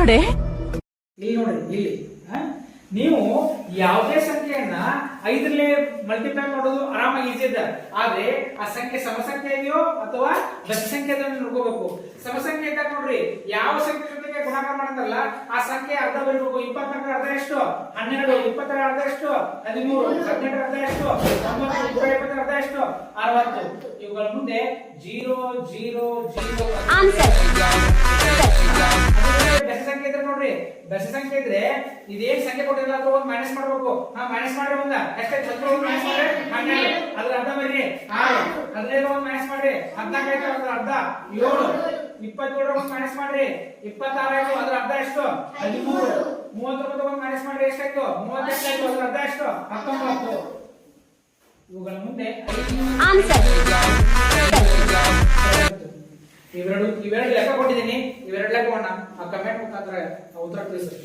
ನೋಡೆ ಇಲ್ಲಿ ನೋಡ್ರಿ ಇಲ್ಲಿ ನೀವು ಯಾವುದೇ ಸಂಖ್ಯೆಯನ್ನ 5ರಲ್ಲಿ ಮಲ್ಟಿಪ್ಲೈ ಮಾಡೋದು ಆರಾಮಾಗಿ ಈಸಿ ಇದೆ. ಆದ್ರೆ ಆ ಸಂಖ್ಯೆ ಸಮಸಂಖ್ಯೆ ಇದೆಯೋ ಅಥವಾ ಬಸ್ ಸಂಖ್ಯೆ ನೋಡ್ಕೋಬೇಕು. ಸಮಸಂಖ್ಯೆ ಇದ್ದಾಗ ನೋಡ್ರಿ ಯಾವ ಸಂಖ್ಯೆ ಜೊತೆಗೆ ಗುಣಾಕಾರ ಮಾಡ್ತಾರಲ್ಲ ಆ ಸಂಖ್ಯೆ ಅರ್ಧ ಬರೀಬೇಕು. 24 ಅರ್ಧ ಎಷ್ಟು? 12. 20 ಅರ್ಧ ಎಷ್ಟು? 13. 18 ಅರ್ಧ ಎಷ್ಟು? 9. 120 ಅರ್ಧ ಎಷ್ಟು? 60. ಇವುಗಳ ಮುಂದೆ 0 0 0 ಬೆಸ ಸಂಖ್ಯೆ ಇದ್ರೆ ನೋಡ್ರಿ, ಬೆಸ ಸಂಖ್ಯೆ ಇದ್ರೆ ಇದೇನ್ ಸಂಖ್ಯೆ ಕೊಟ್ಟಿರಲ್ಲ ಅದು ಒಂದು ಮೈನಸ್ ಮಾಡ್ಬೇಕು. ಮೈನಸ್ ಮಾಡಿ ಬಂದ ಎಷ್ಟೈತೆ? 10 ಮೈನಸ್ ಮಾಡ್ರೆ 12. ಅದ್ರ ಅರ್ಧ ಬರ್ರಿ 6. 15 ಒಂದು ಮೈನಸ್ ಮಾಡ್ರಿ 14 ಆಯ್ತು, ಅದ್ರ ಅರ್ಧ 7. 27 ಒಂದು ಮೈನಸ್ ಮಾಡ್ರಿ 26 ಆಯ್ತು, ಅದ್ರ ಅರ್ಧ ಎಷ್ಟು? 13. 39 ಒಂದು ಮೈನಸ್ ಮಾಡ್ರಿ ಎಷ್ಟಾಯ್ತು? 38 ಆಯ್ತು, ಅದ್ರ ಅರ್ಧ ಎಷ್ಟು? 19. ಇವುಗಳ ಮುಂದೆ ಇವೆರಡು ಲೆಕ್ಕ ಕೊಟ್ಟಿದ್ದೀನಿ. ಇವೆರಡು ಲೆಕ್ಕವನ್ನ ಆ ಕಮೆಂಟ್ ಮುಖಾಂತರ ಉತ್ತರ ತಿಳಿಸಿ.